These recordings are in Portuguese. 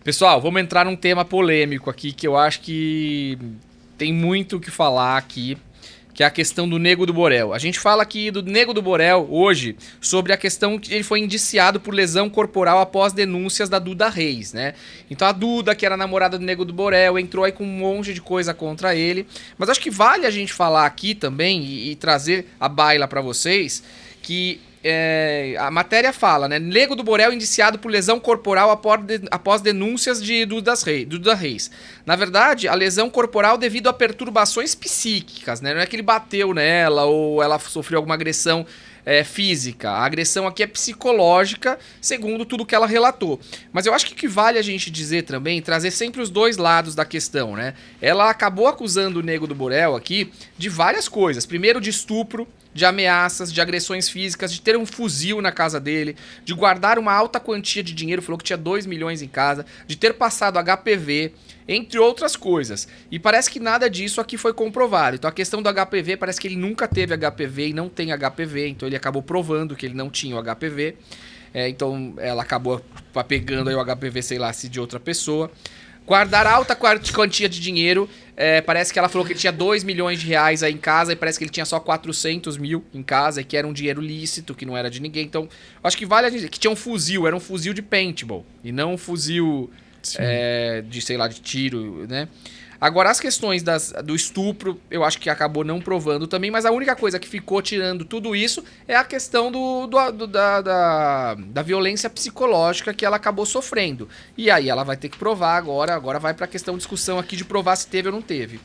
Pessoal, vamos entrar num tema polêmico aqui, que eu acho que tem muito o que falar aqui, que é a questão do Nego do Borel. A gente fala aqui do Nego do Borel hoje sobre a questão que ele foi indiciado por lesão corporal após denúncias da Duda Reis, né? Então a Duda, que era namorada do Nego do Borel, entrou aí com um monte de coisa contra ele. Mas acho que vale a gente falar aqui também e trazer a baila pra vocês que... a matéria fala, né? Nego do Borel indiciado por lesão corporal após denúncias de Duda Reis. Na verdade, a lesão corporal devido a perturbações psíquicas, né? Não é que ele bateu nela ou ela sofreu alguma agressão física. A agressão aqui é psicológica, segundo tudo que ela relatou. Mas eu acho que vale a gente dizer também, trazer sempre os dois lados da questão, né? Ela acabou acusando o Nego do Borel aqui de várias coisas. Primeiro, de estupro, de ameaças, de agressões físicas, de ter um fuzil na casa dele, de guardar uma alta quantia de dinheiro, falou que tinha 2 milhões em casa, de ter passado HPV, entre outras coisas. E parece que nada disso aqui foi comprovado. Então a questão do HPV, parece que ele nunca teve HPV e não tem HPV, então ele acabou provando que ele não tinha o HPV. Então ela acabou pegando aí o HPV, sei lá, se de outra pessoa. Guardar alta quantia de dinheiro, parece que ela falou que ele tinha 2 milhões de reais aí em casa e parece que ele tinha só 400 mil em casa e que era um dinheiro lícito, que não era de ninguém. Então, acho que vale a dizer que tinha um fuzil, era um fuzil de paintball e não um fuzil de, sei lá, de tiro, né? Agora, as questões do estupro, eu acho que acabou não provando também, mas a única coisa que ficou tirando tudo isso é a questão da violência psicológica que ela acabou sofrendo. E aí ela vai ter que provar agora vai pra questão de discussão aqui de provar se teve ou não teve.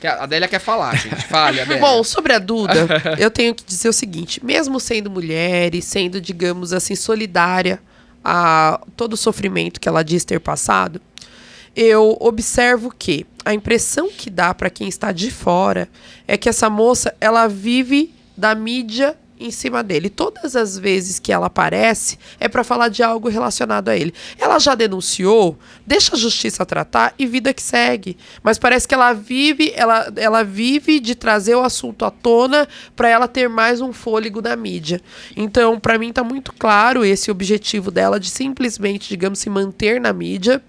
A Adélia quer falar, gente. Fale, Adélia. Bom, sobre a Duda, eu tenho que dizer o seguinte, mesmo sendo mulher e sendo, digamos assim, solidária a todo o sofrimento que ela diz ter passado, eu observo que a impressão que dá para quem está de fora é que essa moça, ela vive da mídia em cima dele. Todas as vezes que ela aparece, é para falar de algo relacionado a ele. Ela já denunciou, deixa a justiça tratar e vida que segue. Mas parece que ela vive de trazer o assunto à tona para ela ter mais um fôlego na mídia. Então, para mim, tá muito claro esse objetivo dela de simplesmente, digamos, se manter na mídia.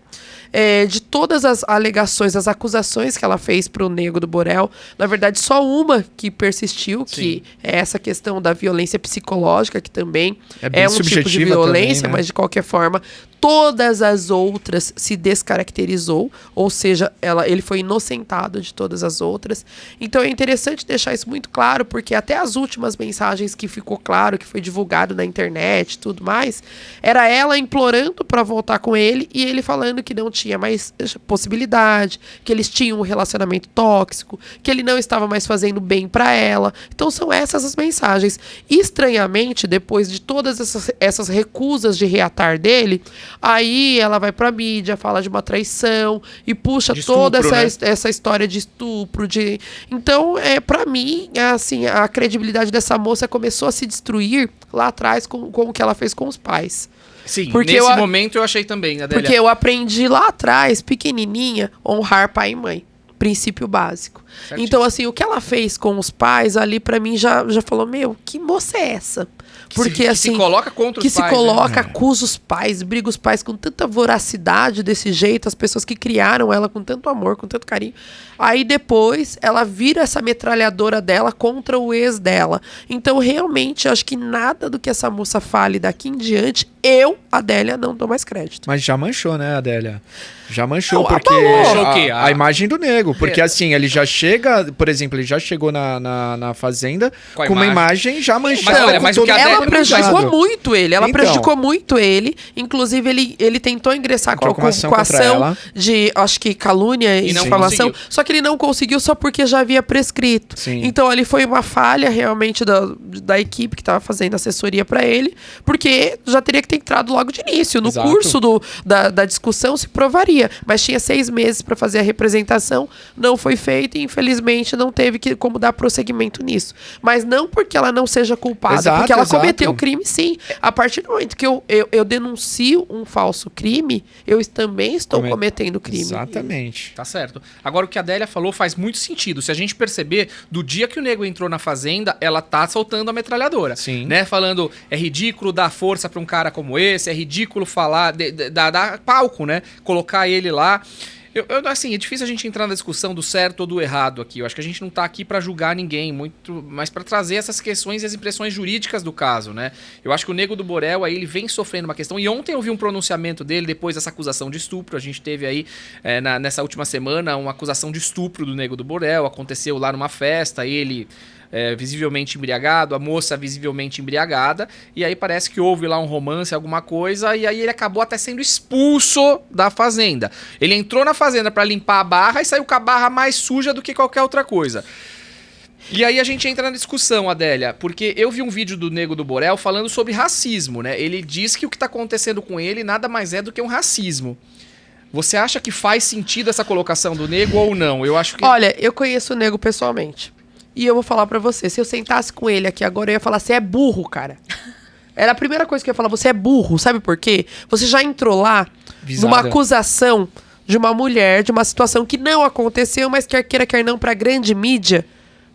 De todas as alegações, as acusações que ela fez pro Nego do Borel, na verdade só uma que persistiu, Sim. que é essa questão da violência psicológica, que também é um tipo de violência, também, né? Mas de qualquer forma, todas as outras se descaracterizou, ou seja, ele foi inocentado de todas as outras. Então é interessante deixar isso muito claro, porque até as últimas mensagens que ficou claro, que foi divulgado na internet e tudo mais, era ela implorando para voltar com ele e ele falando que não tinha mais possibilidade, que eles tinham um relacionamento tóxico, que ele não estava mais fazendo bem para ela. Então são essas as mensagens. E, estranhamente, depois de todas essas recusas de reatar dele, aí ela vai pra mídia, fala de uma traição e puxa toda essa história de estupro. Então, pra mim, assim, a credibilidade dessa moça começou a se destruir lá atrás com o que ela fez com os pais. Sim, porque nesse momento eu achei também, Adélia. Porque eu aprendi lá atrás, pequenininha, honrar pai e mãe. Princípio básico. Certíssimo. Então, assim, o que ela fez com os pais ali, pra mim, já falou, meu, que moça é essa? Porque, assim, se coloca contra os pais. Que se coloca, acusa os pais, briga os pais com tanta voracidade desse jeito, as pessoas que criaram ela com tanto amor, com tanto carinho. Aí depois ela vira essa metralhadora dela contra o ex dela. Então, realmente, acho que nada do que essa moça fale daqui em diante, Adélia, não dou mais crédito. Mas já manchou, né, Adélia? Já manchou, não, porque a imagem do Nego. Porque assim, ele já chega, por exemplo, ele já chegou na Fazenda com uma imagem já manchada. Mas o que ela prejudicou muito ele. Ela prejudicou muito ele. Inclusive, ele tentou ingressar com a ação de, acho que, calúnia e difamação. Só que ele não conseguiu só porque já havia prescrito. Sim. Então, ali foi uma falha, realmente, da equipe que estava fazendo assessoria para ele. Porque já teria que ter entrado logo de início. No curso da discussão se provaria. Mas tinha 6 meses para fazer a representação, não foi feito e infelizmente não teve como dar prosseguimento nisso. Mas não porque ela não seja culpada, porque ela cometeu cometeu o crime, sim. A partir do momento que eu denuncio um falso crime, eu também estou cometendo crime. Exatamente. Tá certo. Agora, o que a Adélia falou faz muito sentido. Se a gente perceber, do dia que o nego entrou na fazenda, ela tá soltando a metralhadora. Sim. Né? Falando, é ridículo dar força pra um cara como esse, é ridículo falar, dar palco, né? Colocar ele lá. Assim, é difícil a gente entrar na discussão do certo ou do errado aqui. Eu acho que a gente não tá aqui pra julgar ninguém, muito, mas pra trazer essas questões e as impressões jurídicas do caso, né? Eu acho que o Nego do Borel, aí, ele vem sofrendo uma questão, e ontem eu vi um pronunciamento dele depois dessa acusação de estupro. A gente teve aí, nessa última semana, uma acusação de estupro do Nego do Borel. Aconteceu lá numa festa, ele... visivelmente embriagado, a moça visivelmente embriagada, e aí parece que houve lá um romance, alguma coisa, e aí ele acabou até sendo expulso da fazenda. Ele entrou na fazenda pra limpar a barra e saiu com a barra mais suja do que qualquer outra coisa. E aí a gente entra na discussão, Adélia, porque eu vi um vídeo do Nego do Borel falando sobre racismo, né? Ele diz que o que tá acontecendo com ele nada mais é do que um racismo. Você acha que faz sentido essa colocação do Nego ou não? Eu acho que... Olha, eu conheço o Nego pessoalmente. E eu vou falar pra você, se eu sentasse com ele aqui agora, eu ia falar, você é burro, cara. Era a primeira coisa que eu ia falar, você é burro, sabe por quê? Você já entrou lá numa acusação de uma mulher, de uma situação que não aconteceu, mas quer queira, quer não, pra grande mídia,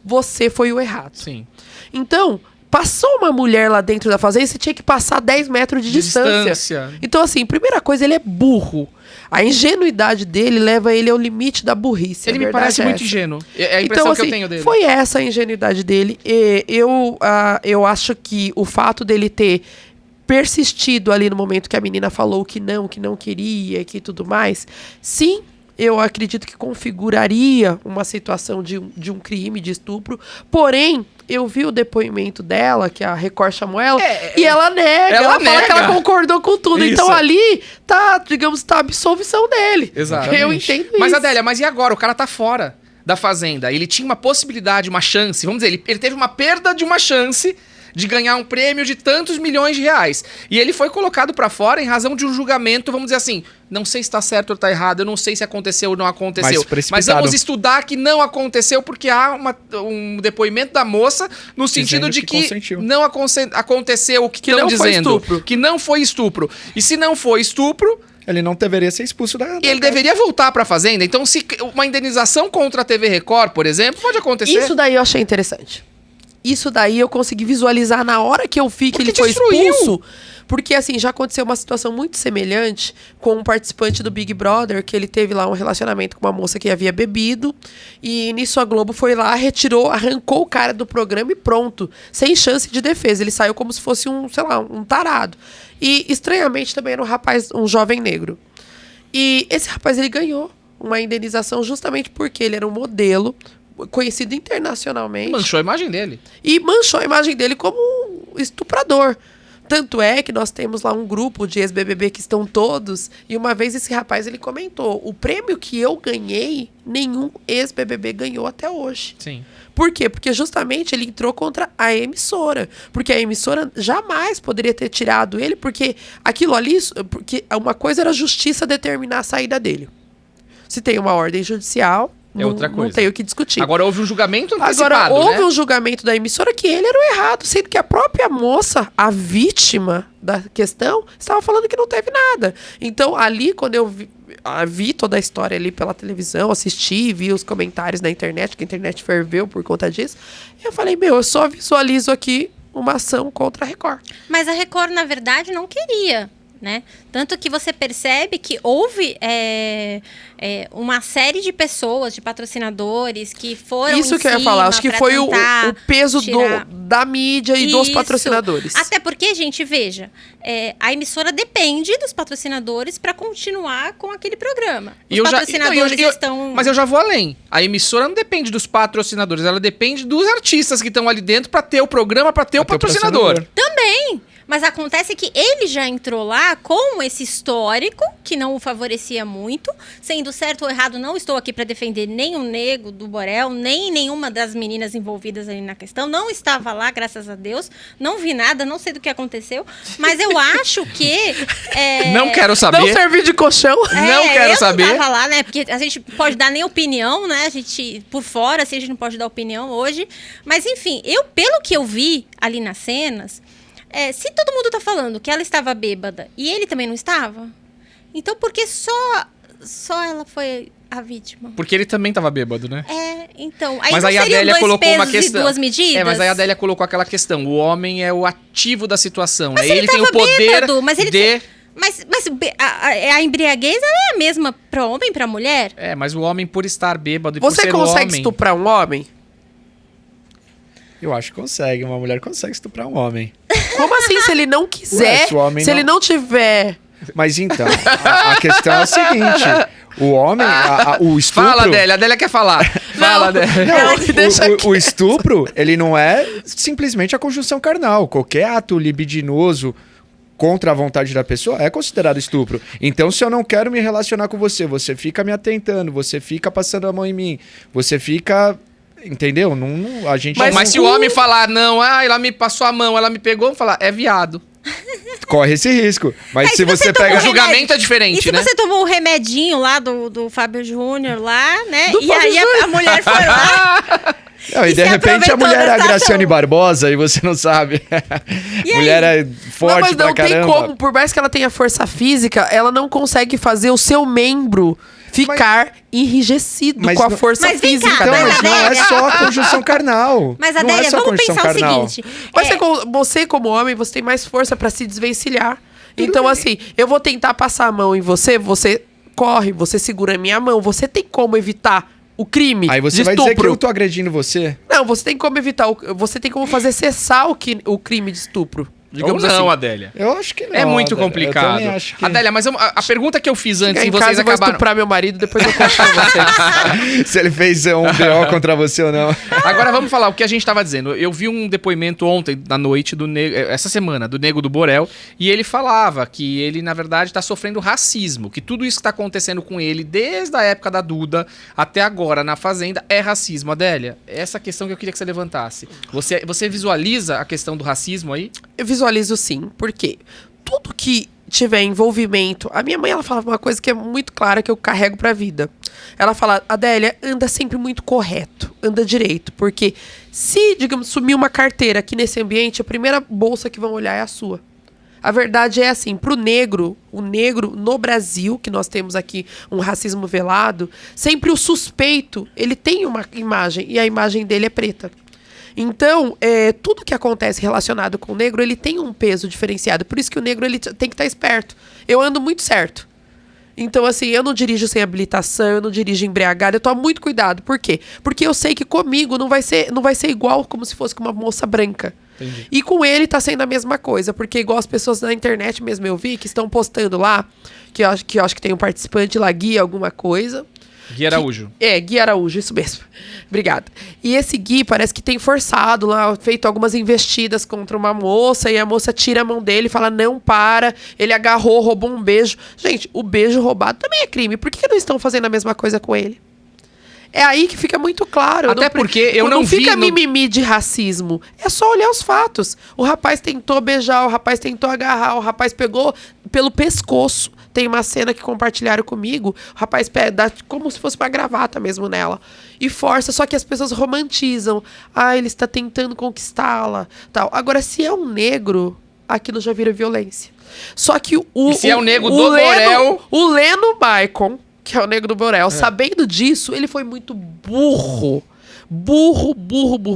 você foi o errado. Sim. Então, passou uma mulher lá dentro da fazenda, você tinha que passar 10 metros de distância. Então, assim, primeira coisa, ele é burro. A ingenuidade dele leva ele ao limite da burrice. Ele me parece muito ingênuo. É a impressão então, que eu tenho dele. Foi essa a ingenuidade dele. Eu acho que o fato dele ter persistido ali no momento que a menina falou que não queria, que tudo mais, sim, eu acredito que configuraria uma situação de um crime, de estupro. Porém, eu vi o depoimento dela, que a Record chamou ela, e ela nega. Ela fala que ela concordou com tudo. Isso. Então ali tá, digamos, tá a absolvição dele. Exato. Eu entendo isso. Mas, Adélia, mas e agora? O cara tá fora da fazenda. Ele tinha uma possibilidade, uma chance. Vamos dizer, ele teve uma perda de uma chance de ganhar um prêmio de tantos milhões de reais. E ele foi colocado pra fora em razão de um julgamento, vamos dizer assim, não sei se tá certo ou tá errado, eu não sei se aconteceu ou não aconteceu, mas vamos estudar que não aconteceu porque há um depoimento da moça no sentido de que não aconteceu o que estão dizendo. Que não foi estupro. E se não foi estupro... Ele não deveria ser expulso da Ele deveria voltar pra fazenda. Então, se uma indenização contra a TV Record, por exemplo, pode acontecer. Isso daí eu achei interessante. Isso daí eu consegui visualizar na hora que eu vi que ele foi expulso. Porque, assim, já aconteceu uma situação muito semelhante com um participante do Big Brother, que ele teve lá um relacionamento com uma moça que havia bebido. E nisso a Globo foi lá, retirou, arrancou o cara do programa e pronto. Sem chance de defesa. Ele saiu como se fosse um tarado. E, estranhamente, também era um rapaz, um jovem negro. E esse rapaz, ele ganhou uma indenização justamente porque ele era um modelo conhecido internacionalmente. Manchou a imagem dele. E manchou a imagem dele como um estuprador. Tanto é que nós temos lá um grupo de ex-BBB que estão todos, e uma vez esse rapaz ele comentou, o prêmio que eu ganhei, nenhum ex-BBB ganhou até hoje. Sim. Por quê? Porque justamente ele entrou contra a emissora. Porque a emissora jamais poderia ter tirado ele, porque aquilo ali, porque uma coisa era a justiça determinar a saída dele. Se tem uma ordem judicial... outra coisa. Não tem o que discutir. Agora houve um julgamento antecipado, Agora houve um julgamento da emissora que ele era o errado, sendo que a própria moça, a vítima da questão, estava falando que não teve nada. Então, ali, quando eu vi toda a história ali pela televisão, assisti, vi os comentários na internet, que a internet ferveu por conta disso, eu falei, eu só visualizo aqui uma ação contra a Record. Mas a Record, na verdade, não queria, né? Tanto que você percebe que houve uma série de pessoas, de patrocinadores que foram isso que eu ia falar, acho que foi o peso da mídia e dos patrocinadores. Até porque, gente, veja, a emissora depende dos patrocinadores para continuar com aquele programa. Os patrocinadores estão... Mas eu já vou além. A emissora não depende dos patrocinadores, ela depende dos artistas que estão ali dentro para ter o programa, para ter o patrocinador. Também! Mas acontece que ele já entrou lá com esse histórico, que não o favorecia muito. Sendo certo ou errado, não estou aqui para defender nem o Nego do Borel, nem nenhuma das meninas envolvidas ali na questão. Não estava lá, graças a Deus. Não vi nada, não sei do que aconteceu. Mas eu acho que... Não quero saber. Não servir de colchão. Não quero saber. Eu não estava lá, né? Porque a gente pode dar nem opinião, né? A gente, por fora, assim, a gente não pode dar opinião hoje. Mas, enfim, pelo que eu vi ali nas cenas... se todo mundo tá falando que ela estava bêbada e ele também não estava, então por que só ela foi a vítima? Porque ele também tava bêbado, né? Então... Mas aí a Adélia colocou uma questão. Duas medidas? Mas aí a Adélia colocou aquela questão. O homem é o ativo da situação. Mas Né? Ele tem o poder bêbado, mas ele de... Mas a embriaguez ela é a mesma pra homem e pra mulher? Mas o homem, por estar bêbado e por ser Você consegue homem... estuprar um homem? Eu acho que consegue. Uma mulher consegue estuprar um homem. Como assim, se ele não quiser? Ué, se ele não tiver... Mas então, a questão é a seguinte... O homem, o estupro... Fala, Adélia. A Adélia quer falar. Fala, Adélia. Não, o estupro, ele não é simplesmente a conjunção carnal. Qualquer ato libidinoso contra a vontade da pessoa é considerado estupro. Então, se eu não quero me relacionar com você, você fica me atentando, você fica passando a mão em mim, você fica... Entendeu? A gente Mas se o homem falar, não, ela me passou a mão, ela me pegou, vou falar, é viado. corre esse risco. Mas se você pega... O julgamento é diferente, e se né? você tomou o remedinho lá do Fábio Júnior lá, né? Do e Fábio aí a mulher foi lá... Não, e de repente a mulher é a Graciane Barbosa e você não sabe. Mulher é forte mas pra não tem caramba. como, por mais que ela tenha força física, ela não consegue fazer o seu membro ficar enrijecido mas com a não- força Mas vem cá, física Então, dela. mas não é Adélia. só a conjunção carnal. Mas, Não é Adélia, só a vamos conjunção pensar carnal. o seguinte. Mas você, como homem, você tem mais força pra se desvencilhar. Então, assim, eu vou tentar passar a mão em você, você corre, você segura a minha mão, você tem como evitar o crime Aí você de vai estupro. dizer que eu tô agredindo você? Não, você tem como evitar, você tem como fazer cessar o crime de estupro. Digamos Ou não, assim. Adélia. Eu acho que não. É muito Adélia. complicado. Eu também acho que... Adélia, mas a pergunta que eu fiz antes, Chegar e em vocês casa eu vou acabaram... estuprar meu marido, depois eu conto pra vocês. Se ele fez um BO contra você ou não. Agora vamos falar o que a gente tava dizendo. Eu vi um depoimento ontem, na noite, essa semana, do Nego do Borel, e ele falava que ele, na verdade, tá sofrendo racismo, que tudo isso que tá acontecendo com ele, desde a época da Duda até agora na Fazenda, é racismo. Adélia, essa questão que eu queria que você levantasse. Você visualiza a questão do racismo aí? Eu visualizo sim, porque tudo que tiver envolvimento... A minha mãe, ela falava uma coisa que é muito clara, que eu carrego pra vida. Ela fala, Adélia, anda sempre muito correto, anda direito, porque se, digamos, sumir uma carteira aqui nesse ambiente, a primeira bolsa que vão olhar é a sua. A verdade é assim, pro negro, o negro no Brasil, que nós temos aqui um racismo velado, sempre o suspeito, ele tem uma imagem, e a imagem dele é preta. Então, tudo que acontece relacionado com o negro, ele tem um peso diferenciado. Por isso que o negro ele tem que estar esperto. Eu ando muito certo. Então, assim, eu não dirijo sem habilitação, eu não dirijo embriagado, eu tomo muito cuidado. Por quê? Porque eu sei que comigo não vai ser igual como se fosse com uma moça branca. Entendi. E com ele tá sendo a mesma coisa, porque igual as pessoas na internet mesmo eu vi, que estão postando lá, que eu acho que tem um participante lá, Gui alguma coisa. Gui Araújo. Gui Araújo, isso mesmo. Obrigada. E esse Gui parece que tem forçado lá, feito algumas investidas contra uma moça, e a moça tira a mão dele e fala, não, para. Ele agarrou, roubou um beijo. Gente, o beijo roubado também é crime. Por que não estão fazendo a mesma coisa com ele? É aí que fica muito claro. Até porque eu não vi fica no- mimimi de racismo. É só olhar os fatos. O rapaz tentou beijar, o rapaz tentou agarrar, o rapaz pegou pelo pescoço. Tem uma cena que compartilharam comigo. O rapaz dá como se fosse uma gravata mesmo nela. E força, só que as pessoas romantizam. Ele está tentando conquistá-la. Tal. Agora, se é um negro, aquilo já vira violência. Só que E se é o negro do Borel? o Leno Maicon, que é o Nego do Borel, sabendo disso, ele foi muito burro. Burro.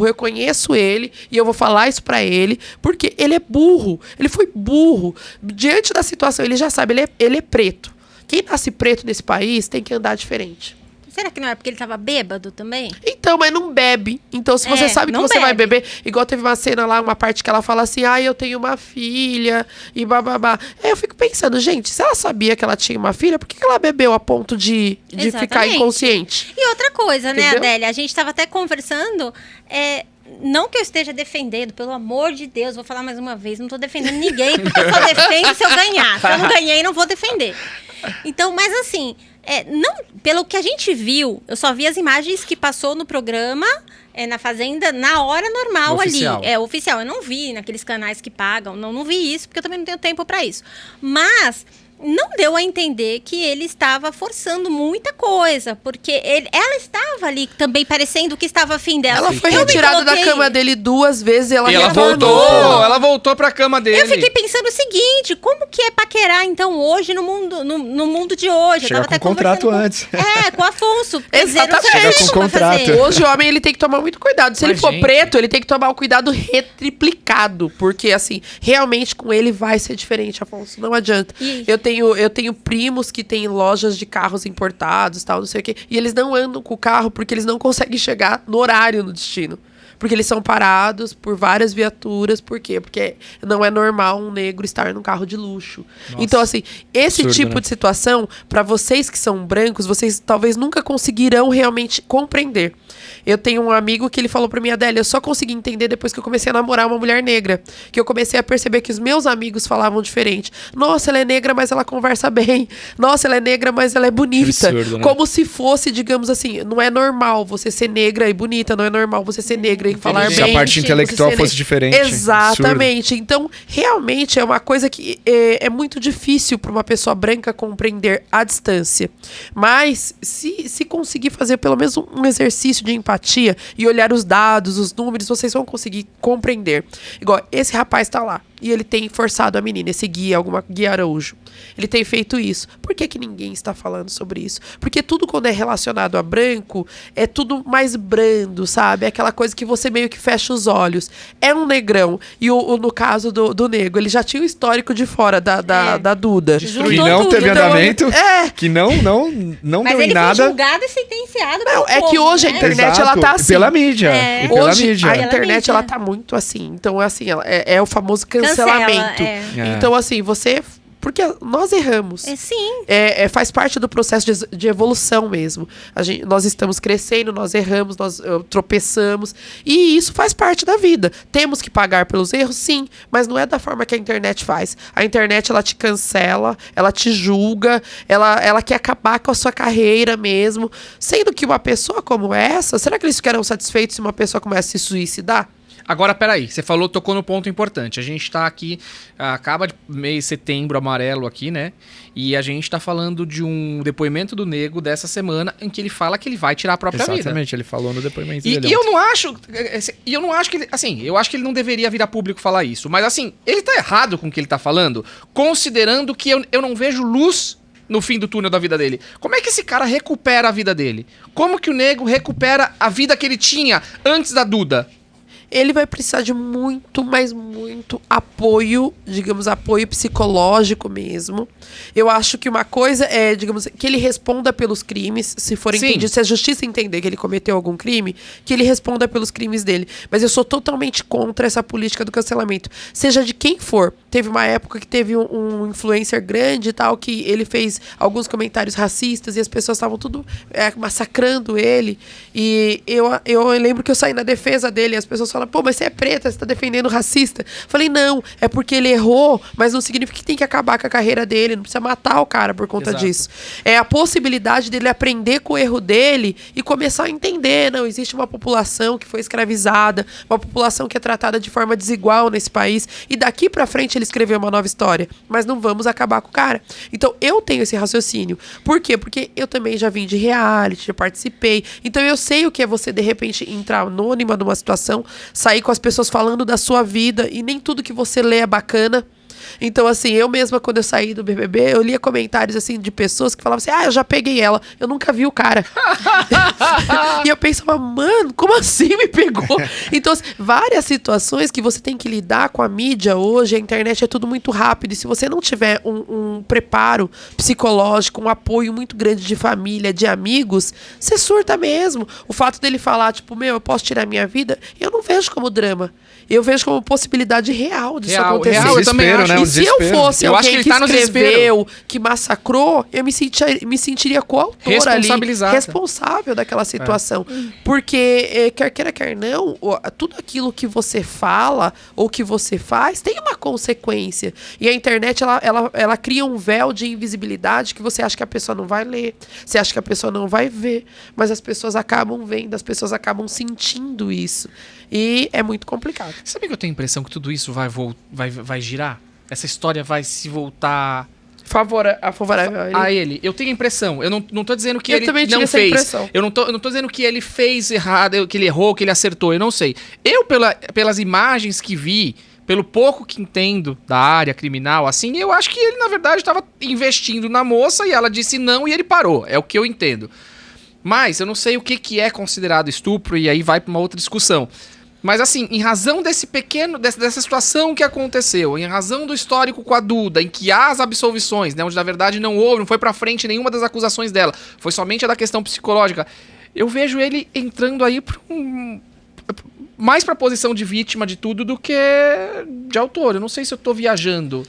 Eu conheço ele e eu vou falar isso pra ele, porque ele é burro. Ele foi burro. Diante da situação, ele já sabe, ele é preto. Quem nasce preto nesse país tem que andar diferente. Será que não é porque ele tava bêbado também? Então, mas não bebe. Então, se você sabe que não você vai bebe. beber... Igual teve uma cena lá, uma parte que ela fala assim, eu tenho uma filha, e bababá. Aí eu fico pensando, gente, se ela sabia que ela tinha uma filha, por que ela bebeu a ponto de ficar Exatamente. inconsciente? E outra coisa, né, Entendeu? Adélia? A gente tava até conversando... Não que eu esteja defendendo, pelo amor de Deus, vou falar mais uma vez, não tô defendendo ninguém, porque eu só defendo se eu ganhar. Se eu não ganhei, não vou defender. Então, mas assim, não, pelo que a gente viu, eu só vi as imagens que passou no programa, na Fazenda, na hora normal No ali. oficial. Oficial. Eu não vi naqueles canais que pagam, não vi isso, porque eu também não tenho tempo pra isso. Mas... não deu a entender que ele estava forçando muita coisa, porque ela estava ali também parecendo que estava afim dela. Ela foi Eu me retirada da coloquei- cama dele 2 vezes e ela E ela retornou. voltou, ela voltou pra cama dele. Eu fiquei pensando o seguinte, como que é paquerar, então, hoje, no mundo de hoje? Chega Eu tava com até contrato conversando antes. Com o Afonso. Quer dizer, eu não Exatamente. sei Chega com como contrato. fazer. Hoje o homem ele tem que tomar muito cuidado. Se ele Mas, for gente. preto, ele tem que tomar o cuidado retriplicado. Porque, assim, realmente com ele vai ser diferente, Afonso. Não adianta. E- Eu tenho primos que têm lojas de carros importados, tal, não sei o quê. E eles não andam com o carro porque eles não conseguem chegar no horário no destino. Porque eles são parados por várias viaturas. Por quê? Porque não é normal um negro estar num carro de luxo. Então, assim, esse Absurdo, tipo né? de situação, para vocês que são brancos, vocês talvez nunca conseguirão realmente compreender. Eu tenho um amigo que ele falou pra mim, Adélia, eu só consegui entender depois que eu comecei a namorar uma mulher negra. Que eu comecei a perceber que os meus amigos falavam diferente. Nossa, ela é negra, mas ela conversa bem. Nossa, ela é negra, mas ela é bonita. Absurdo, né? Como se fosse, digamos assim, não é normal você ser negra e bonita, não é normal você ser negra e falar Se a bem. parte Você intelectual ser fosse diferente. Exatamente. Então, realmente é uma coisa que é muito difícil para uma pessoa branca compreender à distância. Mas, se conseguir fazer pelo menos um exercício de empatia e olhar os dados, os números, vocês vão conseguir compreender. Igual, esse rapaz tá lá e ele tem forçado a menina, esse Guia Araújo. Ele tem feito isso. Por que que ninguém está falando sobre isso? Porque tudo quando é relacionado a branco, é tudo mais brando, sabe? É aquela coisa que você meio que fecha os olhos. É um negrão. E no caso do nego, ele já tinha o histórico de fora da Duda. Que Juntou não tudo. teve Então, andamento. Que não Mas deu em ele nada. foi julgado e sentenciado Não, pelo é que povo, hoje a né? internet, Exato, ela tá assim. Pela mídia. É. E pela Hoje, mídia. a Pela internet, mídia. ela tá muito assim. Então, assim, é o famoso cancelamento. É. Então, assim, você... Porque nós erramos. Sim. Faz parte do processo de evolução mesmo. Nós estamos crescendo, nós erramos, nós tropeçamos. E isso faz parte da vida. Temos que pagar pelos erros? Sim. Mas não é da forma que a internet faz. A internet, ela te cancela, ela te julga, ela quer acabar com a sua carreira mesmo. Sendo que uma pessoa como essa, será que eles ficarão satisfeitos se uma pessoa começa a se suicidar? Agora, peraí, você tocou no ponto importante. A gente tá aqui, acaba de mês de setembro amarelo aqui, né? E a gente tá falando de um depoimento do nego dessa semana em que ele fala que ele vai tirar a própria vida. Exatamente, ele falou no depoimento E dele. eu não acho que ele, assim, eu acho que ele não deveria vir a público falar isso, mas assim, ele tá errado com o que ele tá falando, considerando que eu não vejo luz no fim do túnel da vida dele. Como é que esse cara recupera a vida dele? Como que o nego recupera a vida que ele tinha antes da Duda? Ele vai precisar de muito, mas muito apoio, digamos, apoio psicológico mesmo. Eu acho que uma coisa é, digamos, que ele responda pelos crimes, se for Sim. entendido, se a justiça entender que ele cometeu algum crime, que ele responda pelos crimes dele. Mas eu sou totalmente contra essa política do cancelamento, seja de quem for. Teve uma época que teve um influencer grande e tal, que ele fez alguns comentários racistas e as pessoas estavam tudo massacrando ele. E eu lembro que eu saí na defesa dele e as pessoas falaram, pô, mas você é preta, você tá defendendo racista. Falei, não, é porque ele errou, mas não significa que tem que acabar com a carreira dele, não precisa matar o cara por conta Exato. disso. É a possibilidade dele aprender com o erro dele e começar a entender, não, existe uma população que foi escravizada, uma população que é tratada de forma desigual nesse país, e daqui pra frente ele escreveu uma nova história, mas não vamos acabar com o cara. Então eu tenho esse raciocínio. Por quê? Porque eu também já vim de reality, já participei, então eu sei o que é você de repente entrar anônima numa situação, sair com as pessoas falando da sua vida e nem tudo que você lê é bacana. Então, assim, eu mesma, quando eu saí do BBB, eu lia comentários, assim, de pessoas que falavam assim, eu já peguei ela, eu nunca vi o cara. E eu pensava, mano, como assim me pegou? Então, assim, várias situações que você tem que lidar com a mídia hoje, a internet é tudo muito rápido, e se você não tiver um preparo psicológico, um apoio muito grande de família, de amigos, você surta mesmo. O fato dele falar, tipo, eu posso tirar minha vida, eu não vejo como drama. Eu vejo como possibilidade real disso acontecer. Real, eu também acho. né? Um E se eu desespero. fosse Eu acho alguém que ele tá no escreveu, que massacrou, eu me sentiria coautora ali, Responsabilizada. responsável daquela situação. Porque, quer queira, quer não, tudo aquilo que você fala ou que você faz tem uma consequência. E a internet, ela cria um véu de invisibilidade que você acha que a pessoa não vai ler, você acha que a pessoa não vai ver, mas as pessoas acabam vendo, as pessoas acabam sentindo isso. E é muito complicado. Sabe que eu tenho a impressão que tudo isso vai girar? Essa história vai se voltar favorável a ele. Eu tenho a impressão. Eu não tô dizendo que Eu ele também tive não essa fez. impressão. Eu não tô dizendo que ele fez errado, que ele errou, que ele acertou. Eu não sei. Pelas imagens que vi, pelo pouco que entendo da área criminal, assim, eu acho que ele, na verdade, estava investindo na moça e ela disse não e ele parou. É o que eu entendo. Mas eu não sei o que é considerado estupro e aí vai para uma outra discussão. Mas assim, em razão dessa situação que aconteceu, em razão do histórico com a Duda, em que há as absolvições, né, onde na verdade não foi pra frente nenhuma das acusações dela, foi somente a da questão psicológica, eu vejo ele entrando aí mais pra posição de vítima de tudo do que de autor. Eu não sei se eu tô viajando.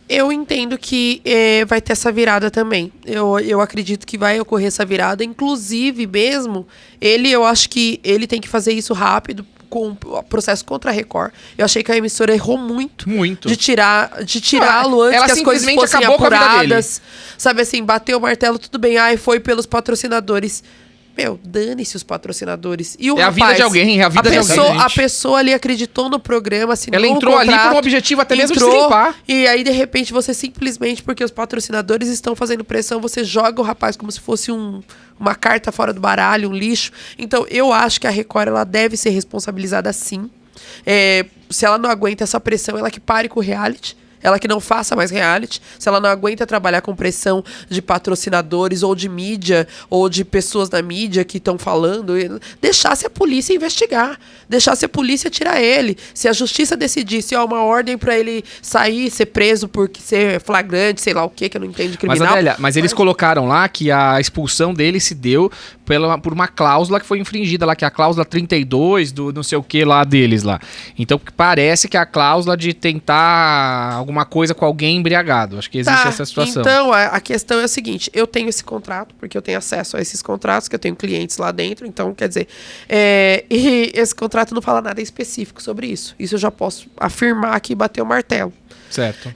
Eu entendo que vai ter essa virada também. Eu acredito que vai ocorrer essa virada. Inclusive, mesmo, eu acho que ele tem que fazer isso rápido com o processo contra a Record. Eu achei que a emissora errou muito. Muito. De tirá-lo antes ela que as coisas simplesmente fossem acabou com a vida apuradas. Sabe assim, bateu o martelo, tudo bem. Ai, foi pelos patrocinadores. Meu, dane-se os patrocinadores. E o É a vida de alguém, é a vida de alguém. A pessoa ali acreditou no programa, assinou Ela entrou um contrato, ali por um objetivo até mesmo de se entrou, limpar. E aí, de repente, você simplesmente, porque os patrocinadores estão fazendo pressão, você joga o rapaz como se fosse uma carta fora do baralho, um lixo. Então, eu acho que a Record, ela deve ser responsabilizada sim. Se ela não aguenta essa pressão, ela que pare com o reality. Ela que não faça mais reality. Se ela não aguenta trabalhar com pressão de patrocinadores ou de mídia, ou de pessoas da mídia que estão falando, deixasse a polícia investigar. Deixasse a polícia tirar ele. Se a justiça decidisse uma ordem pra ele sair, ser preso por ser flagrante, sei lá o que eu não entendo de criminal. Mas, Adélia, eles colocaram lá que a expulsão dele se deu por uma cláusula que foi infringida lá, que é a cláusula 32 do não sei o que lá deles lá. Então parece que é a cláusula de tentar alguma coisa com alguém embriagado. Acho que existe essa situação. Então, a questão é a seguinte, eu tenho esse contrato, porque eu tenho acesso a esses contratos, que eu tenho clientes lá dentro, então, quer dizer, e esse contrato não fala nada específico sobre isso. Isso eu já posso afirmar aqui e bater o martelo. Certo.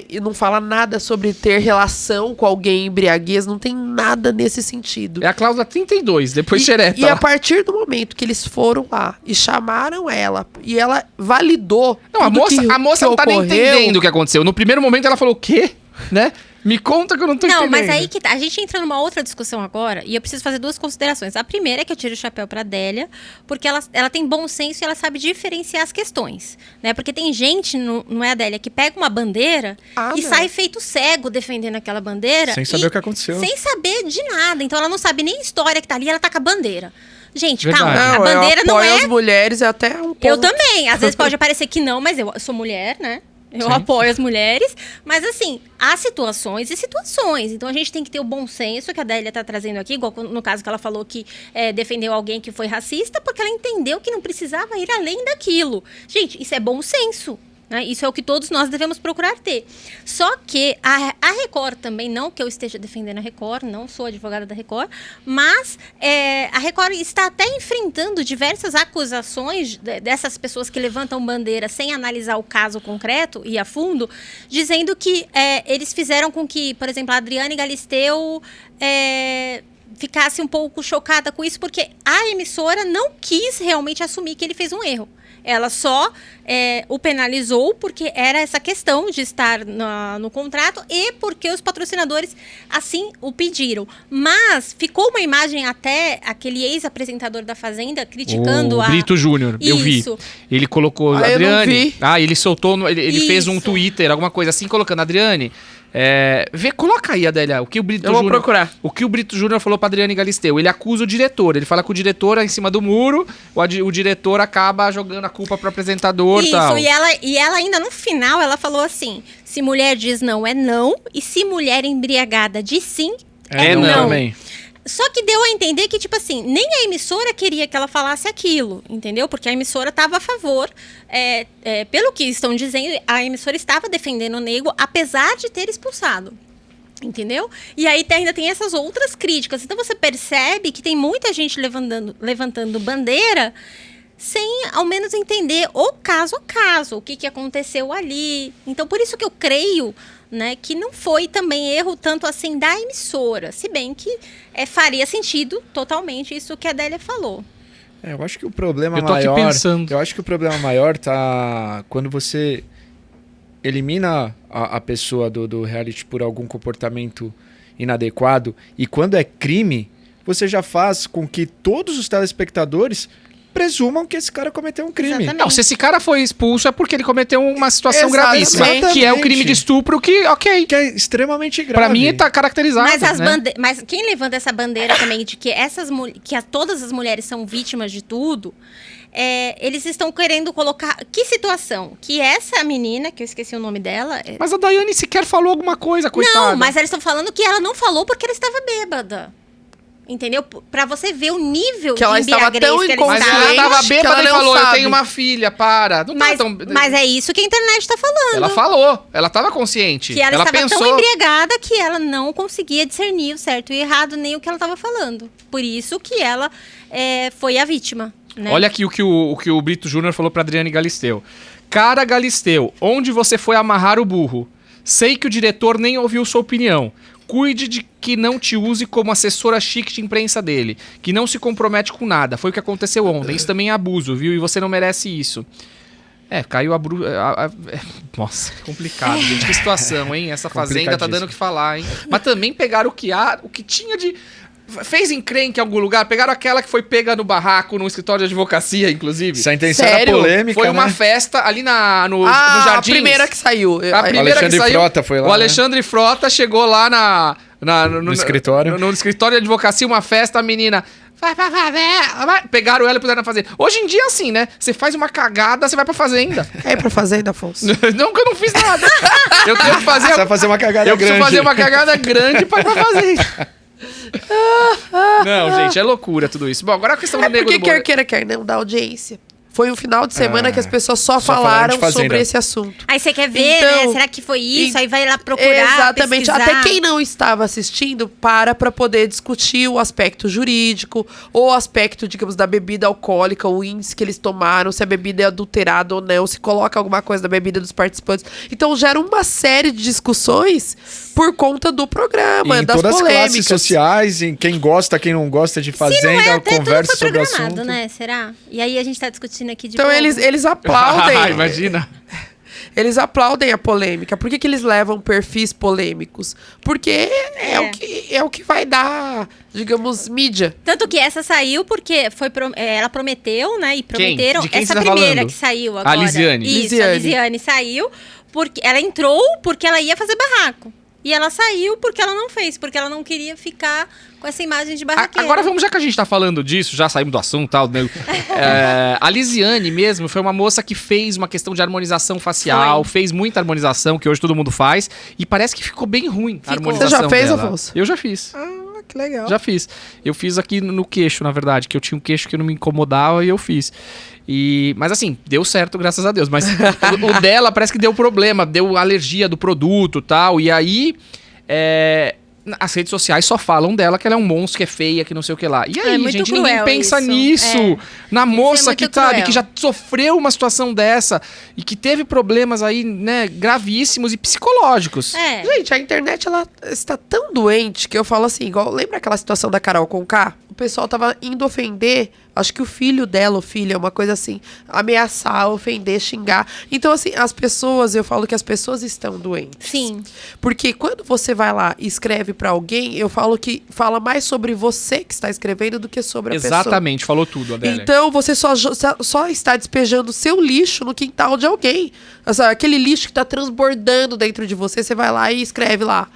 E não fala nada sobre ter relação com alguém embriaguez, não tem nada nesse sentido. É a cláusula 32, depois xereta. E a partir do momento que eles foram lá e chamaram ela, e ela validou. Não, a moça não tá nem entendendo o que aconteceu. No primeiro momento ela falou, o quê? Né? Me conta que eu não tô entendendo. Não, mas aí que tá. A gente entra numa outra discussão agora e eu preciso fazer duas considerações. A primeira é que eu tiro o chapéu pra Adélia, porque ela tem bom senso e ela sabe diferenciar as questões, né? Porque tem gente, não é, Adélia, que pega uma bandeira e sai feito cego defendendo aquela bandeira. Sem saber o que aconteceu. Sem saber de nada. Então ela não sabe nem a história que tá ali, ela tá com a bandeira. Gente, Verdade. calma, Não, a bandeira não é... as mulheres até um ponto. Eu também. Às vezes pode parecer que não, mas eu sou mulher, né? Eu apoio as mulheres, mas assim, há situações e situações. Então a gente tem que ter o bom senso que a Adélia está trazendo aqui, igual no caso que ela falou que defendeu alguém que foi racista, porque ela entendeu que não precisava ir além daquilo. Gente, isso é bom senso. Né? Isso é o que todos nós devemos procurar ter. Só que a Record também, não que eu esteja defendendo a Record, não sou advogada da Record, mas a Record está até enfrentando diversas acusações dessas pessoas que levantam bandeira sem analisar o caso concreto e a fundo, dizendo que eles fizeram com que, por exemplo, a Adriane Galisteu ficasse um pouco chocada com isso, porque a emissora não quis realmente assumir que ele fez um erro. Ela só o penalizou porque era essa questão de estar no contrato e porque os patrocinadores assim o pediram. Mas ficou uma imagem até aquele ex-apresentador da Fazenda criticando o Brito Júnior, eu vi. Ele colocou Adriane. Eu não vi. Ele soltou, ele fez um Twitter, alguma coisa assim, colocando Adriane. Coloca aí, Adélia, o que o Brito Eu vou procurar. O que o Brito Júnior falou pra Adriane Galisteu. Ele acusa o diretor, ele fala que o diretor é em cima do muro, o diretor acaba jogando a culpa pro apresentador. Isso, tal. E ela ainda no final, ela falou assim, se mulher diz não, é não, e se mulher embriagada diz sim, é não. Também. Só que deu a entender que, tipo assim, nem a emissora queria que ela falasse aquilo, entendeu? Porque a emissora estava a favor, pelo que estão dizendo, a emissora estava defendendo o nego, apesar de ter expulsado. Entendeu? E aí ainda tem essas outras críticas. Então você percebe que tem muita gente levantando bandeira sem ao menos entender o caso a caso, o que aconteceu ali. Então por isso que eu creio, né, que não foi também erro tanto assim da emissora, se bem que faria sentido totalmente isso que a Adélia falou. Eu acho que o problema Eu tô aqui maior... pensando. Eu acho que o problema maior tá quando você elimina a pessoa do reality por algum comportamento inadequado, e quando é crime, você já faz com que todos os telespectadores presumam que esse cara cometeu um crime. Exatamente. Não, se esse cara foi expulso é porque ele cometeu uma situação Exatamente. gravíssima, que é o crime de estupro, que, ok. Que é extremamente grave. Pra mim tá caracterizado, Mas quem levanta essa bandeira também de que todas as mulheres são vítimas de tudo, eles estão querendo colocar... Que situação? Que essa menina, que eu esqueci o nome dela... Mas a Daiane sequer falou alguma coisa, coitada. Não, mas eles estão falando que ela não falou porque ela estava bêbada. Entendeu? Pra você ver o nível Que ela de estava embriaguez tão que eles Mas inconsciente. ela estavam. tava que bêbada ela e não falou, eu sabe. tenho uma filha, para. Não Mas, tava tão... mas é isso que a internet tá falando. Ela falou, ela tava consciente. Que ela estava pensou... tão embriagada que ela não conseguia discernir o certo e o errado, nem o que ela estava falando. Por isso que ela foi a vítima. Né? Olha aqui o que o Brito Júnior falou pra Adriane Galisteu. Cara Galisteu, onde você foi amarrar o burro? Sei que o diretor nem ouviu sua opinião. Cuide de que não te use como assessora chique de imprensa dele. Que não se compromete com nada. Foi o que aconteceu ontem. Isso também é abuso, viu? E você não merece isso. Caiu Nossa, é complicado, gente. Que situação, hein? Essa fazenda tá dando o que falar, hein? Mas também pegaram o que tinha de... Fez encrenque em algum lugar. Pegaram aquela que foi pega no barraco, no escritório de advocacia, inclusive. Se a intenção era Sério? polêmica, Foi uma né? festa ali no Ah, Jardins. a primeira que saiu. A primeira Alexandre que saiu, Frota foi lá, O né? Alexandre Frota chegou lá no escritório. No escritório de advocacia, uma festa, a menina... Vai pra fazenda. Pegaram ela e puseram na fazenda. Hoje em dia é assim, né? Você faz uma cagada, você vai pra fazenda. É pra fazenda, Afonso. Não que eu não fiz nada. Eu tenho que fazer... Você vai fazer uma cagada eu grande. preciso fazer uma cagada grande pra ir pra fazenda. Não, gente, é loucura tudo isso. Bom, agora a questão do nego Porque do Borel. quer queira, não dá audiência. Foi um final de semana que as pessoas só falaram falaram de fazenda. sobre esse assunto. Aí você quer ver, Então, né? Será que foi isso? e- Aí vai lá procurar, Exatamente. pesquisar. Até quem não estava assistindo para poder discutir o aspecto jurídico, ou o aspecto, digamos, da bebida alcoólica, o índice que eles tomaram, se a bebida é adulterada ou não, se coloca alguma coisa na bebida dos participantes. Então gera uma série de discussões por conta do programa, Em das todas as polêmicas. classes sociais, em quem gosta, quem não gosta de Se não é, fazenda, até tudo conversa foi sobre o programado, assunto. né? Será? E aí a gente tá discutindo aqui de Então boa. eles aplaudem. Imagina. Eles aplaudem a polêmica. Por que eles levam perfis polêmicos? Porque é o que vai dar, digamos, mídia. Tanto que essa saiu porque ela prometeu, né? E prometeram. De quem Essa você tá primeira falando? que saiu A agora. Lisiane. Isso, Lisiane. a Lisiane saiu. Porque ela entrou porque ela ia fazer barraco. E ela saiu porque ela não fez, porque ela não queria ficar com essa imagem de barraqueira. Agora vamos, já que a gente tá falando disso, já saímos do assunto e tal, né? A Lisiane mesmo foi uma moça que fez uma questão de harmonização facial, fez muita harmonização, que hoje todo mundo faz, e parece que ficou bem ruim a Ficou. harmonização Você já fez, dela. Afonso? Eu já fiz. Ah, que legal. Já fiz. Eu fiz aqui no queixo, na verdade, que eu tinha um queixo que não me incomodava e eu fiz. Mas assim, deu certo, graças a Deus. Mas o dela parece que deu problema, deu alergia do produto e tal. E aí, as redes sociais só falam dela que ela é um monstro, que é feia, que não sei o que lá. E aí, muito gente, cruel ninguém pensa isso. nisso. Na moça muito que tá ali, cruel. que já sofreu uma situação dessa e que teve problemas aí, né, gravíssimos e psicológicos. Gente, a internet, ela está tão doente que eu falo assim, igual, lembra aquela situação da Carol Conká? O pessoal tava indo ofender, acho que o filho dela, o filho, é uma coisa assim, ameaçar, ofender, xingar. Então, assim, eu falo que as pessoas estão doentes. Sim. Porque quando você vai lá e escreve pra alguém, eu falo que fala mais sobre você que está escrevendo do que sobre a pessoa. Exatamente, falou tudo, Adélia. Então, você só está despejando seu lixo no quintal de alguém. Aquele lixo que está transbordando dentro de você, você vai lá e escreve lá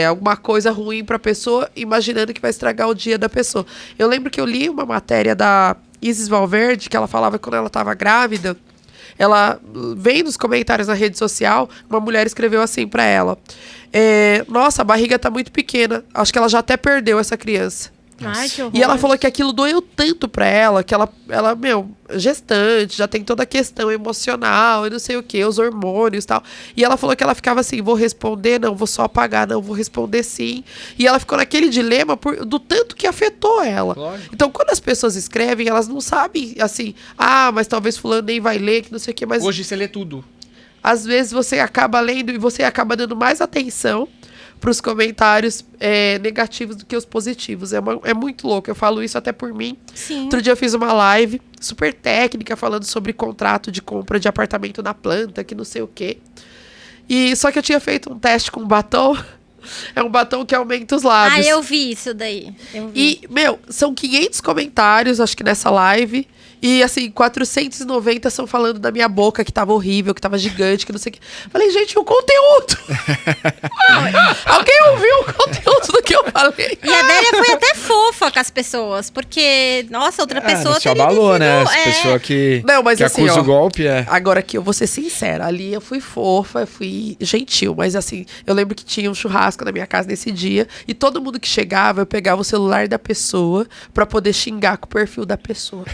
alguma coisa ruim pra pessoa, imaginando que vai estragar o dia da pessoa. Eu lembro que eu li uma matéria da Isis Valverde, que ela falava que quando ela estava grávida, ela, vendo os comentários na rede social, uma mulher escreveu assim pra ela: nossa, a barriga tá muito pequena, acho que ela já até perdeu essa criança. Ai, que horror. E ela falou que aquilo doeu tanto pra ela, que ela, gestante, já tem toda a questão emocional e não sei o que, os hormônios e tal. E ela falou que ela ficava assim, vou responder, não, vou só apagar, não, vou responder sim. E ela ficou naquele dilema do tanto que afetou ela. Lógico. Então, quando as pessoas escrevem, elas não sabem, assim, mas talvez fulano nem vai ler, que não sei o que, mas Hoje você lê tudo. às vezes você acaba lendo e você acaba dando mais atenção para os comentários negativos do que os positivos. É muito louco. Eu falo isso até por mim. Sim. Outro dia eu fiz uma live super técnica falando sobre contrato de compra de apartamento na planta, que não sei o quê. E só que eu tinha feito um teste com batom. É um batom que aumenta os lábios. Ah, eu vi isso daí. Eu vi. E, meu, são 500 comentários, acho que nessa live. E, assim, 490 são falando da minha boca, que tava horrível, que tava gigante, que não sei o que. Falei, gente, o conteúdo! Alguém ouviu o conteúdo do que eu falei? E a Adélia foi até fofa com as pessoas, porque, nossa, outra pessoa não se teria abalou, sido, né? Essa pessoa que, Não, mas que assim, acusa ó, o golpe, Agora que eu vou ser sincera, ali eu fui fofa, eu fui gentil, mas assim, eu lembro que tinha um churrasco na minha casa nesse dia, e todo mundo que chegava, eu pegava o celular da pessoa pra poder xingar com o perfil da pessoa.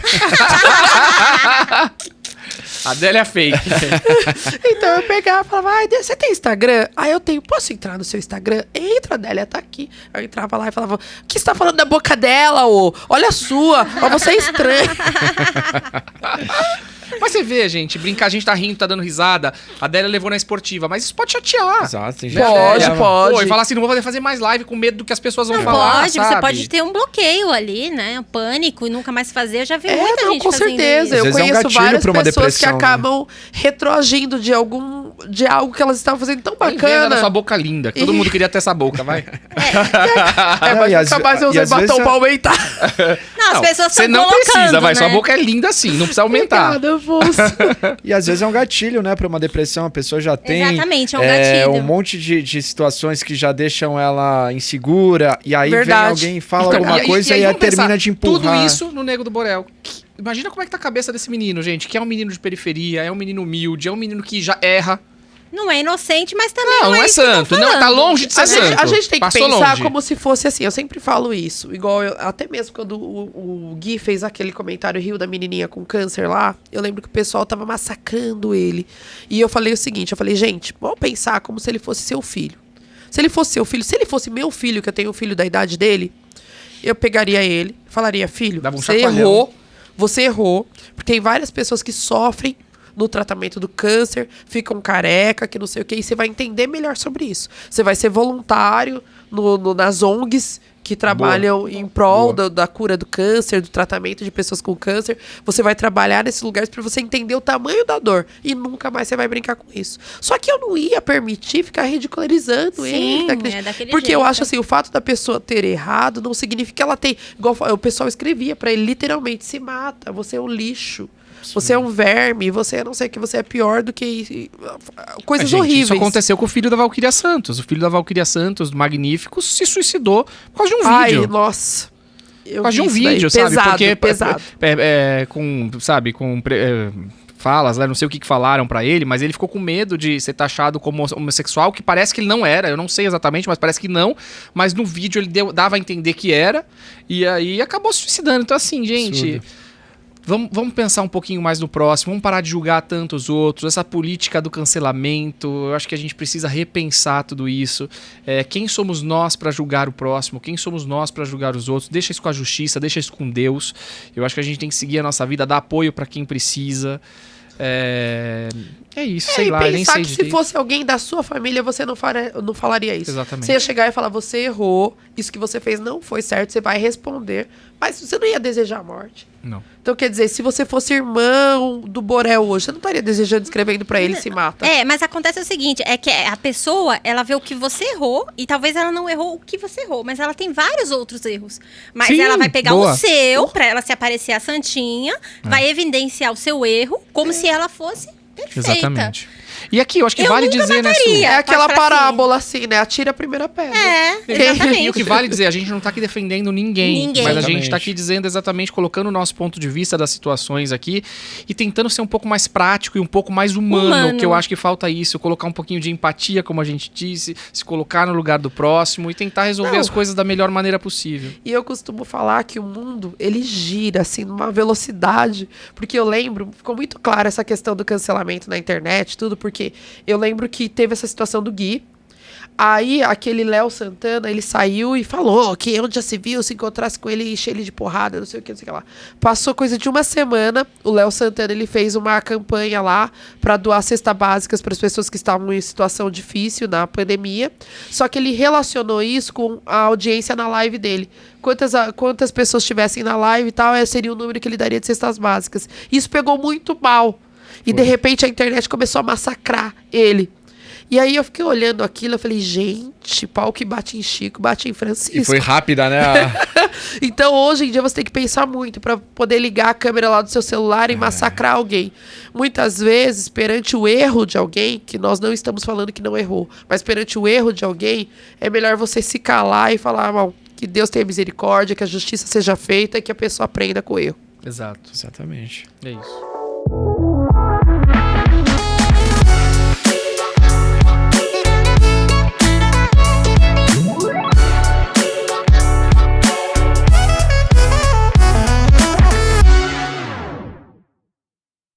Adélia fake. Então eu pegava e falava, ai, você tem Instagram? Ah, eu tenho, posso entrar no seu Instagram? Entra, Adélia, tá aqui. Eu entrava lá e falava, o que você tá falando da boca dela, ô? Olha a sua, ó, você é estranho. Mas você vê, gente, brincar, a gente tá rindo, tá dando risada. A Adélia levou na esportiva, mas isso pode chatear. Exato, tem gente Pode, que- pode. Pô, e falar assim, não vou poder fazer mais live com medo do que as pessoas vão Não falar, pode, sabe? você pode ter um bloqueio ali, né? Um pânico e nunca mais fazer. Eu já vi muita Não, gente com fazendo certeza. isso. Às Eu vezes é um conheço gatilho várias pra uma pessoas que depressão, né? acabam retroagindo de algo que elas estavam fazendo tão Tem inveja bacana. da sua boca linda, que todo mundo queria ter essa boca, vai. É, Não, mas e às nunca mais ve- eu e usei às vezes batom é- pra aumentar. Não, as pessoas Você estão não colocando, precisa, vai, né? sua boca é linda assim, não precisa aumentar. Obrigada, Afonso. E às vezes é um gatilho, né, pra uma depressão. A pessoa já tem Exatamente, é um gatilho. um monte de situações que já deixam ela insegura. E aí Verdade. vem alguém e fala Então, alguma coisa e aí vamos termina pensar, de empurrar. Tudo isso no Nego do Borel. Imagina como é que tá a cabeça desse menino, gente, que é um menino de periferia, é um menino humilde, é um menino que já erra. Não é inocente, mas também Não, não, não é isso que eu tô santo, não, tá falando. longe de ser santo. A gente tem que Passou pensar longe. como se fosse assim. Eu sempre falo isso. Igual, até mesmo quando o Gui fez aquele comentário Rio da menininha com câncer lá, eu lembro que o pessoal tava massacrando ele. E eu falei o seguinte, eu falei, gente, vamos pensar como se ele fosse seu filho. Se ele fosse seu filho, se ele fosse meu filho, que eu tenho um filho da idade dele, eu pegaria ele, falaria, filho, Dava um você chacoalhão. você errou, porque tem várias pessoas que sofrem no tratamento do câncer, ficam careca, que não sei o que, e você vai entender melhor sobre isso. Você vai ser voluntário nas ONGs que trabalham em prol da cura do câncer, do tratamento de pessoas com câncer. Você vai trabalhar nesses lugares para você entender o tamanho da dor. E nunca mais você vai brincar com isso. Só que eu não ia permitir ficar ridicularizando Sim, ele. é daquele Porque eu jeito. acho assim, o fato da pessoa ter errado não significa que ela tem... Igual o pessoal escrevia para ele, literalmente, se mata, você é um lixo. Você é um verme, você não sei o que, você é pior do que coisas Gente, horríveis. Isso aconteceu com o filho da Valquíria Santos. O filho da Valquíria Santos, do Magnífico, se suicidou por causa de um Ai, vídeo. nossa. Eu Por causa de vi um isso daí. vídeo, sabe? Pesado, Porque pesado. falas, né? Não sei o que falaram pra ele, mas ele ficou com medo de ser taxado como homossexual, que parece que ele não era. Eu não sei exatamente, mas parece que não. Mas no vídeo ele dava a entender que era. E aí acabou se suicidando. Então, assim, gente. Absurdo. Vamos pensar um pouquinho mais no próximo, vamos parar de julgar tanto os outros, essa política do cancelamento, eu acho que a gente precisa repensar tudo isso. Quem somos nós para julgar o próximo? Quem somos nós para julgar os outros? Deixa isso com a justiça, deixa isso com Deus. Eu acho que a gente tem que seguir a nossa vida, dar apoio para quem precisa. É isso, sei E lá, eu nem pensar sei que se direito. fosse alguém da sua família, você não falaria isso. Exatamente. Você ia chegar e falar, você errou, isso que você fez não foi certo, você vai responder, mas você não ia desejar a morte. Não. Então, quer dizer, se você fosse irmão do Borel hoje, você não estaria desejando, escrevendo pra ele se mata. Mas acontece o seguinte, é que a pessoa, ela vê o que você errou, e talvez ela não errou o que você errou, mas ela tem vários outros erros. Mas Sim, ela vai pegar boa. o seu, pra ela se aparecer a santinha, vai evidenciar o seu erro, como se ela fosse perfeita. Exatamente. E aqui, eu acho que Eu vale nunca dizer, né, Su? mataria. É aquela Pode falar assim. parábola assim, né? Atira a primeira pedra. Exatamente. E o que vale dizer, a gente não tá aqui defendendo ninguém, Ninguém. mas a Exatamente. gente tá aqui dizendo exatamente, colocando o nosso ponto de vista das situações aqui e tentando ser um pouco mais prático e um pouco mais humano, que eu acho que falta isso, colocar um pouquinho de empatia, como a gente disse, se colocar no lugar do próximo e tentar resolver Não. as coisas da melhor maneira possível. E eu costumo falar que o mundo, ele gira, assim, numa velocidade. Porque eu lembro, ficou muito clara essa questão do cancelamento na internet, tudo, porque eu lembro que teve essa situação do Gui. Aí, aquele Léo Santana, ele saiu e falou que onde já se viu, se encontrasse com ele, encher ele de porrada, não sei o que, não sei o que lá. Passou coisa de uma semana, o Léo Santana, ele fez uma campanha lá pra doar cestas básicas para as pessoas que estavam em situação difícil na pandemia. Só que ele relacionou isso com a audiência na live dele. Quantas pessoas tivessem na live e tal, seria o número que ele daria de cestas básicas. Isso pegou muito mal. E, de repente, a internet começou a massacrar ele. E aí eu fiquei olhando aquilo, eu falei, gente, pau que bate em Chico, bate em Francisco. E foi rápida, né? Então, hoje em dia, você tem que pensar muito para poder ligar a câmera lá do seu celular e massacrar alguém. Muitas vezes, perante o erro de alguém, que nós não estamos falando que não errou, mas perante o erro de alguém, é melhor você se calar e falar, mal, que Deus tenha misericórdia, que a justiça seja feita e que a pessoa aprenda com o erro. Exato. Exatamente. É isso.